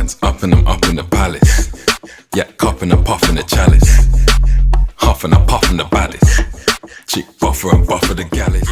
hands up and I'm up in the palace. Yeah, cupping and puffing the chalice. Huffing and puffing the baddest. Chick buffer and buffer the gallus.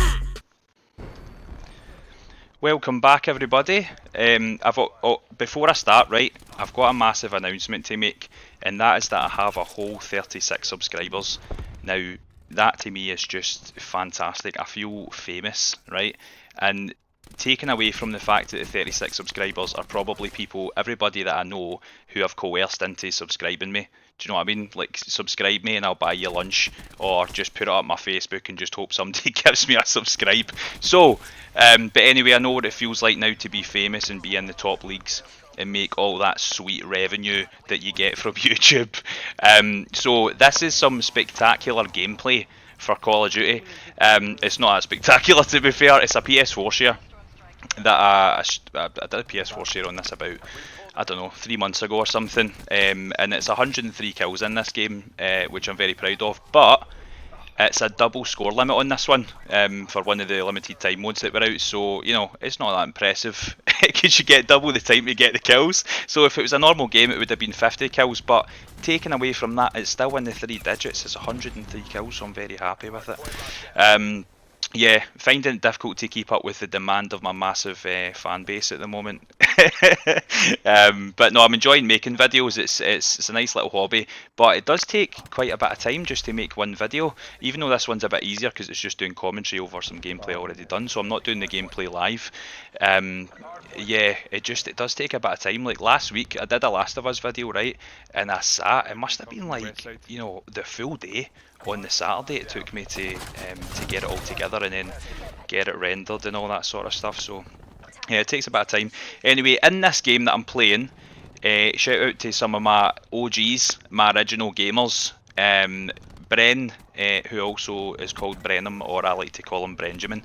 Welcome back, everybody. Before I start, right, I've got a massive announcement to make, and that is that I have a whole 36 subscribers. Now, that to me is just fantastic. I feel famous, right? And taken away from the fact that the 36 subscribers are probably people, everybody that I know who have coerced into subscribing me. Do you know what I mean? Like, subscribe me and I'll buy you lunch, or just put it up my Facebook and just hope somebody gives me a subscribe. So, but anyway, I know what it feels like now to be famous and be in the top leagues and make all that sweet revenue that you get from YouTube. So this is some spectacular gameplay for Call of Duty. It's not that spectacular, to be fair. It's a PS4 share that I did a PS4 share on this about, I don't know, 3 months ago or something, and it's 103 kills in this game, which I'm very proud of, but it's a double score limit on this one, for one of the limited time modes that were out, so, you know, it's not that impressive, because you get double the time to get the kills. So if it was a normal game, it would have been 50 kills, but taken away from that, it's still in the 3 digits. It's 103 kills, so I'm very happy with it. Yeah, finding it difficult to keep up with the demand of my massive fan base at the moment. But no, I'm enjoying making videos. It's a nice little hobby, but it does take quite a bit of time just to make one video, even though this one's a bit easier because it's just doing commentary over some gameplay already done, so I'm not doing the gameplay live. Yeah, it does take a bit of time. Like last week, I did a Last of Us video, right, and I sat, it must have been like, you know, the full day on the Saturday it took me to get it all together and then get it rendered and all that sort of stuff. So yeah, it takes a bit of time. Anyway, in this game that I'm playing, shout out to some of my OGs, my original gamers. Bren, who also is called Brenham, or I like to call him Benjamin.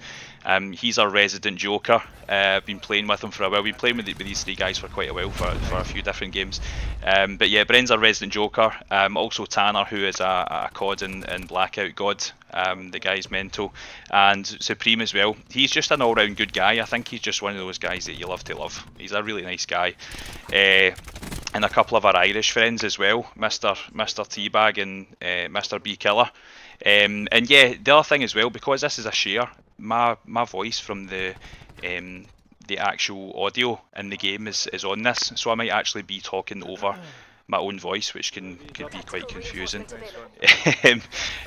He's our resident Joker. I've been playing with him for a while. We've been playing with these 3 guys for quite a while, for a few different games. But yeah, Bren's our resident Joker. Also Tanner, who is a COD and Blackout god. The guy's mental. And Supreme as well. He's just an all-round good guy. I think he's just one of those guys that you love to love. He's a really nice guy. And a couple of our Irish friends as well, Mr. Teabag and Mr. B Killer. And yeah, the other thing as well, because this is a share, my voice from the actual audio in the game is on this, so I might actually be talking over my own voice, which could be quite confusing.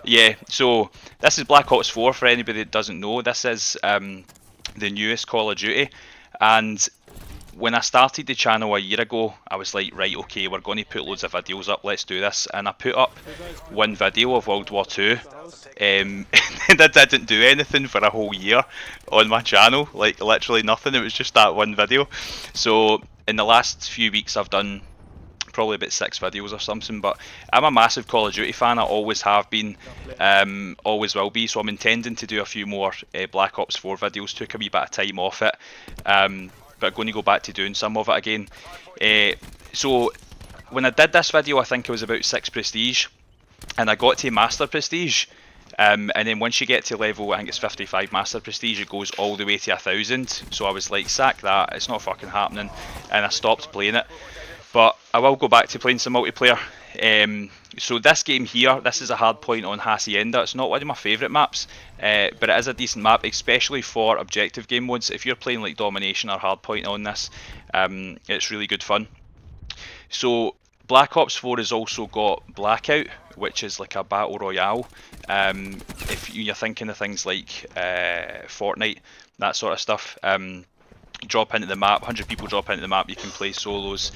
Yeah, so this is Black Ops 4 for anybody that doesn't know. This is the newest Call of Duty, and when I started the channel a year ago, I was like, right, okay, we're going to put loads of videos up, let's do this. And I put up one video of World War II, and I didn't do anything for a whole year on my channel, like literally nothing, it was just that one video. So in the last few weeks I've done probably about 6 videos or something, but I'm a massive Call of Duty fan. I always have been, always will be, so I'm intending to do a few more Black Ops 4 videos. Took a wee bit of time off it, but I'm going to go back to doing some of it again. So when I did this video, I think it was about 6 prestige, and I got to Master Prestige, and then once you get to level, I think it's 55 Master Prestige, it goes all the way to 1000, so I was like, sack that, it's not fucking happening, and I stopped playing it. But I will go back to playing some multiplayer. So this game here, this is a hard point on Hacienda. It's not one of my favourite maps, but it is a decent map, especially for objective game modes. If you're playing like Domination or Hardpoint on this, it's really good fun. So Black Ops 4 has also got Blackout, which is like a battle royale. If you're thinking of things like Fortnite, that sort of stuff, drop into the map, 100 people drop into the map, you can play solos,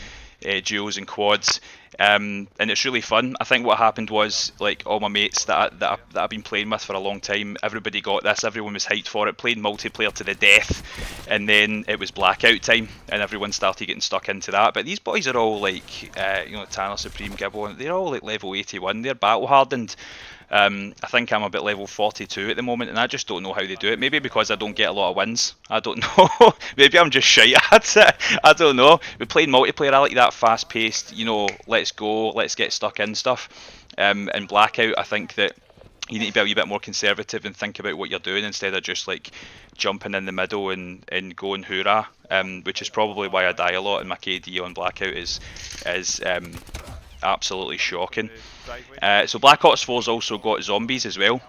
duos and quads, and it's really fun. I think what happened was, like, all my mates that I've been playing with for a long time, everybody got this, everyone was hyped for it, played multiplayer to the death, and then it was Blackout time and everyone started getting stuck into that. But these boys are all like, you know, Tanner, Supreme, Gibbo, they're all like level 81, they're battle hardened. I think I'm about level 42 at the moment, and I just don't know how they do it. Maybe because I don't get a lot of wins. I don't know. Maybe I'm just shite at it. I don't know. But playing multiplayer, I like that fast-paced, you know, let's go, let's get stuck in stuff. And Blackout, I think that you need to be a wee bit more conservative and think about what you're doing instead of just like jumping in the middle and going hoorah, which is probably why I die a lot, and my KD on Blackout is absolutely shocking. So Black Ops 4's also got zombies as well,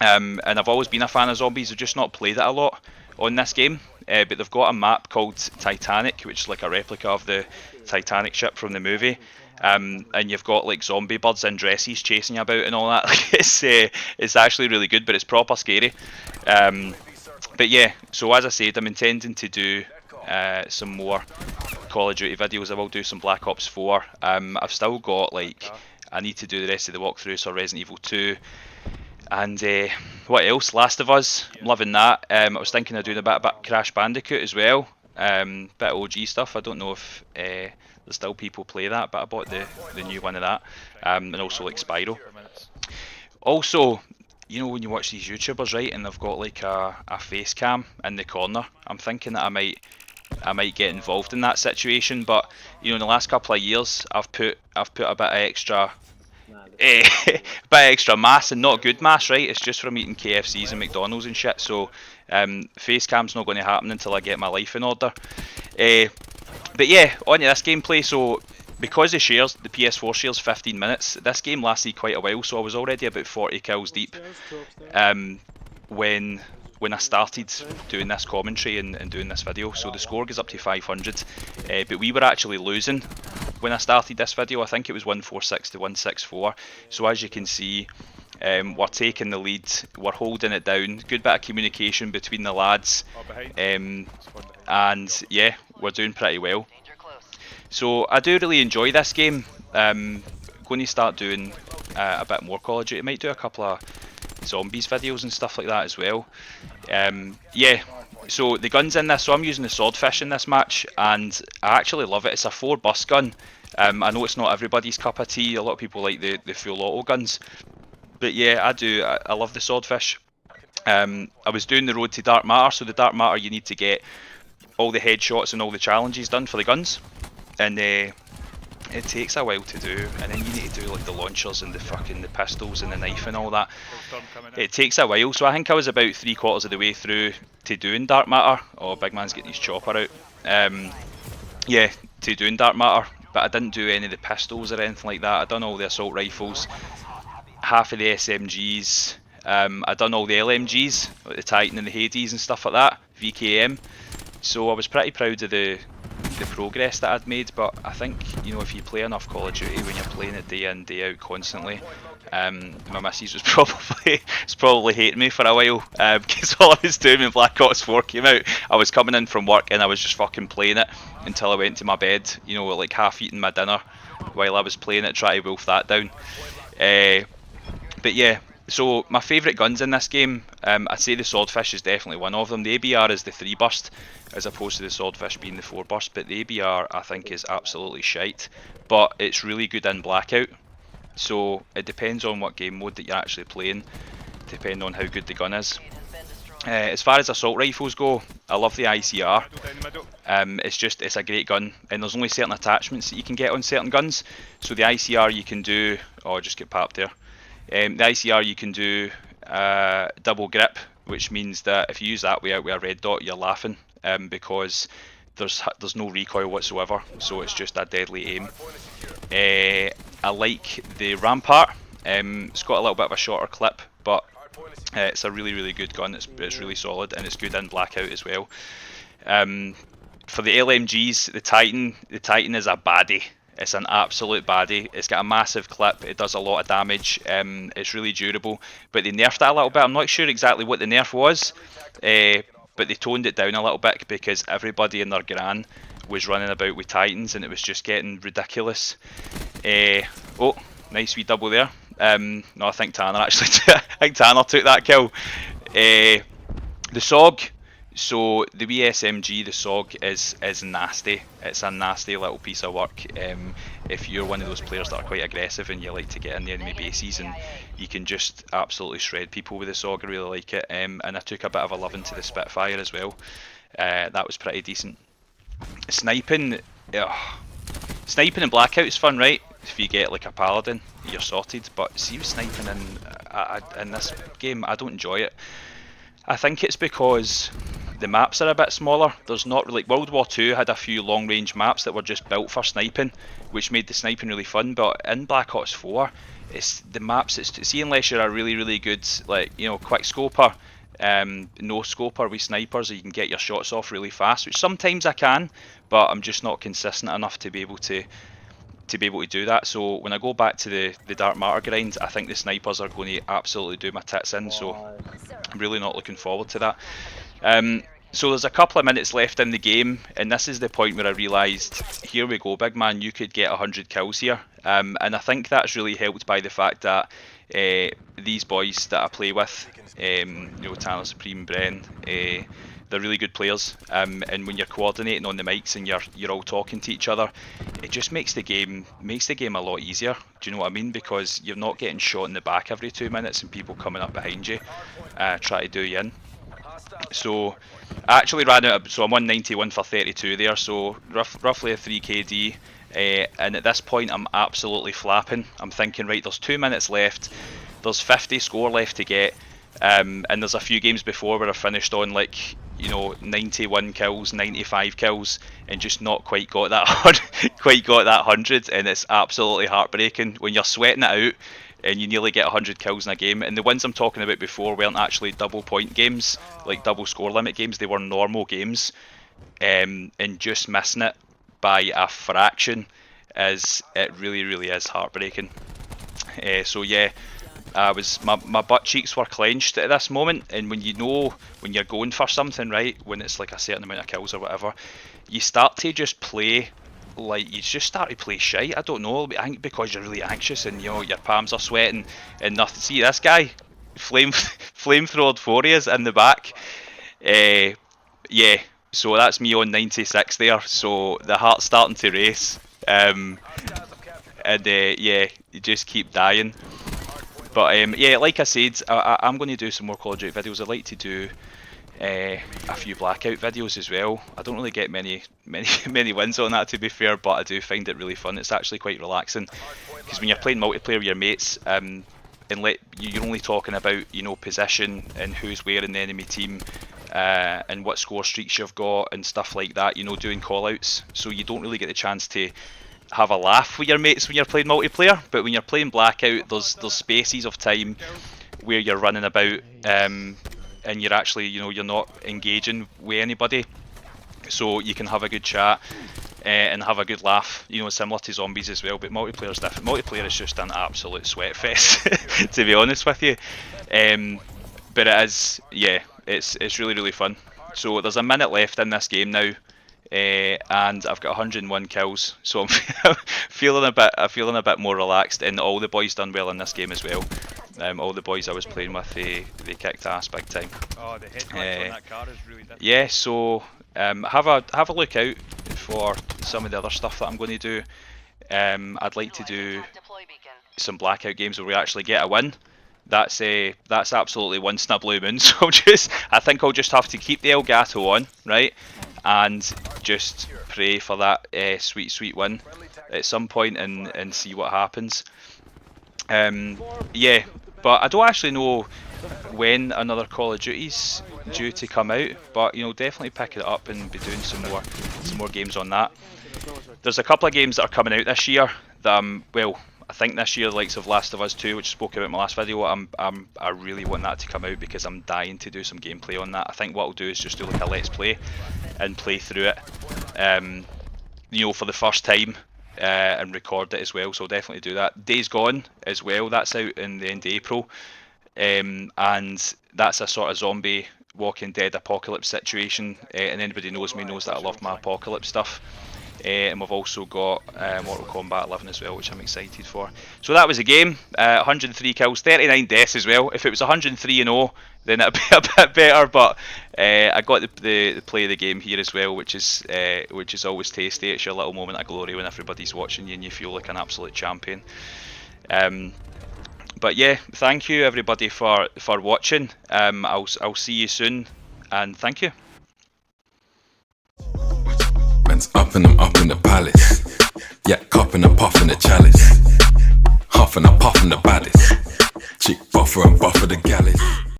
and I've always been a fan of zombies. I've just not played it a lot on this game, but they've got a map called Titanic, which is like a replica of the Titanic ship from the movie. And you've got like zombie birds in dresses chasing you about and all that. It's actually really good, but it's proper scary. But yeah, so as I said, I'm intending to do some more Call of Duty videos. I will do some Black Ops 4. I've still got like, I need to do the rest of the walkthroughs for Resident Evil 2. And what else? Last of Us. I'm loving that. I was thinking of doing a bit of Crash Bandicoot as well. Bit of OG stuff. I don't know if there's still people play that, but I bought the new one of that. And also like Spyro. Also, you know when you watch these YouTubers, right, and they've got like a face cam in the corner, I'm thinking that I might get involved in that situation. But you know, in the last couple of years, I've put a bit of extra mass, and not good mass, right? It's just from eating KFCs and McDonald's and shit. So face cam's not going to happen until I get my life in order. But yeah, on to this gameplay. So because the PS4 shares 15 minutes, this game lasted quite a while. So I was already about 40 kills deep when I started doing this commentary and doing this video. So the score goes up to 500, but we were actually losing when I started this video. I think it was 146 to 164. So as you can see, we're taking the lead, we're holding it down, good bit of communication between the lads, and yeah, we're doing pretty well. So I do really enjoy this game. Going to start doing a bit more Call of Duty. Might do a couple of zombies videos and stuff like that as well. Yeah, so the guns in this, so I'm using the Swordfish in this match, and I actually love it. It's a 4-burst gun. I know it's not everybody's cup of tea. A lot of people like the full auto guns, but yeah, I do. I love the Swordfish. I was doing the Road to Dark Matter, so the Dark Matter you need to get all the headshots and all the challenges done for the guns, and it takes a while to do, and then you need to do like the launchers and the pistols and the knife and all that. It takes a while, so I think I was about 3/4 of the way through to doing Dark Matter. Oh, big man's getting his chopper out. Yeah, to doing Dark Matter, but I didn't do any of the pistols or anything like that. I done all the assault rifles, half of the SMGs. I done all the LMGs, like the Titan and the Hades and stuff like that, VKM. So I was pretty proud of the progress that I'd made. But I think, you know, if you play enough Call of Duty when you're playing it day in day out constantly, my missus was probably hating me for a while, because all I was doing when Black Ops 4 came out, I was coming in from work and I was just fucking playing it until I went to my bed, you know, like half eating my dinner while I was playing it, trying to wolf that down. But yeah, so my favourite guns in this game, I'd say the Swordfish is definitely one of them. The ABR is the 3-burst as opposed to the Swordfish being the 4-burst, but the ABR I think is absolutely shite, but it's really good in Blackout. So it depends on what game mode that you're actually playing, depending on how good the gun is. As far as assault rifles go, I love the ICR. It's a great gun, and there's only certain attachments that you can get on certain guns. So the ICR you can do, oh, just get popped there. The ICR you can do double grip, which means that if you use that with a red dot, you're laughing, because there's no recoil whatsoever, so it's just a deadly aim. I like the Rampart. It's got a little bit of a shorter clip, but it's a really good gun. It's really solid, and it's good in Blackout as well. For the LMGs, the Titan is a baddie. It's an absolute baddie. It's got a massive clip. It does a lot of damage. It's really durable, but they nerfed it a little bit. I'm not sure exactly what the nerf was, but they toned it down a little bit because everybody and their gran was running about with Titans, and it was just getting ridiculous. Oh, nice wee double there. No, I think Tanner actually. I think Tanner took that kill. The SOG. So the wee SMG, the SOG, is nasty. It's a nasty little piece of work. If you're one of those players that are quite aggressive and you like to get in the enemy bases, and you can just absolutely shred people with the SOG, I really like it. And I took a bit of a loving to the Spitfire as well. That was pretty decent. Sniping in Blackout is fun, right? if you get like a paladin, you're sorted. But see, with sniping in this game, I don't enjoy it. I think it's because the maps are a bit smaller. There's not really, World War II had a few long range maps that were just built for sniping, which made the sniping really fun. But in Black Ops 4, it's the maps. See, unless you're a really good, like, you know, quick scoper, no scoper with snipers, you can get your shots off really fast, which sometimes I can, but I'm just not consistent enough to be able to do that. So when I go back to the Dark Matter grind, I think the snipers are going to absolutely do my tits in. So I'm really not looking forward to that. So there's a couple of minutes left in the game, and this is the point where I realised, here we go, big man, you could get 100 kills here. And I think that's really helped by the fact that these boys that I play with, you know, Tanner, Supreme, Bren, they're really good players. And when you're coordinating on the mics and you're all talking to each other, it just makes the game a lot easier. Do you know what I mean? Because you're not getting shot in the back every 2 minutes and people coming up behind you try to do you in. So I actually ran out, so I'm 191 for 32 there, so roughly a 3 KD. And at this point I'm absolutely flapping. I'm thinking, right, there's 2 minutes left, there's 50 score left to get, and there's a few games before where I finished on, like, you know, 91 kills, 95 kills, and just not quite got that 100, and it's absolutely heartbreaking when you're sweating it out and you nearly get 100 kills in a game. And the ones I'm talking about before weren't actually double point games, like double score limit games, they were normal games, and just missing it by a fraction it really is heartbreaking. So yeah, my butt cheeks were clenched at this moment, and when you're going for something, right, when it's like a certain amount of kills or whatever, you start to just play like, you just start to play shite. I don't know, I think because you're really anxious and, you know, your palms are sweating and nothing. See this guy, flamethrowered Forias in the back. Yeah, so that's me on 96 there, so the heart's starting to race, and yeah, you just keep dying. But yeah, like I said, I'm going to do some more Call of Duty videos. I'd like to do a few Blackout videos as well. I don't really get many wins on that, to be fair, but I do find it really fun. It's actually quite relaxing, because when you're playing multiplayer with your mates, and you're only talking about, you know, position and who's where in the enemy team, and what score streaks you've got and stuff like that, you know, doing callouts. So you don't really get the chance to have a laugh with your mates when you're playing multiplayer. But when you're playing Blackout, there's spaces of time where you're running about, and you're actually, you know, you're not engaging with anybody, so you can have a good chat and have a good laugh, you know, similar to zombies as well. But multiplayer's different. Multiplayer is just an absolute sweat fest, to be honest with you. But it is, yeah, it's really fun. So there's a minute left in this game now, and I've got 101 kills, so I'm feeling a bit more relaxed, and all the boys done well in this game as well. All the boys I was playing with, they kicked ass big time. Oh, the headlights on that car is really different. Yeah, so have a look out for some of the other stuff that I'm going to do. I'd like to do some Blackout games where we actually get a win. That's absolutely once in a blue moon. So I think I'll just have to keep the Elgato on, right, and just pray for that sweet win at some point and see what happens. Yeah, but I don't actually know when another Call of Duty's due to come out, but, you know, definitely pick it up and be doing some more games on that. There's a couple of games that are coming out this year that well, I think this year, the likes of Last of Us 2, which I spoke about in my last video, I really want that to come out because I'm dying to do some gameplay on that. I think what I'll do is just do like a let's play and play through it, you know, for the first time, and record it as well, so I'll definitely do that. Days Gone as well, that's out in the end of April, and that's a sort of zombie Walking Dead apocalypse situation, and anybody knows me knows that I love my apocalypse stuff. And we've also got Mortal Kombat 11 as well, which I'm excited for. So that was a game, 103 kills, 39 deaths as well. If it was 103-0, then it'd be a bit better, but I got the play of the game here as well, which is always tasty. It's your little moment of glory when everybody's watching you and you feel like an absolute champion. But yeah, thank you everybody for watching. I'll see you soon, and thank you. Man's up and I'm up in the palace. Yeah, cupping and puffing the chalice. Huffing and puffing the baddest. Chick buffer and buffer the galley.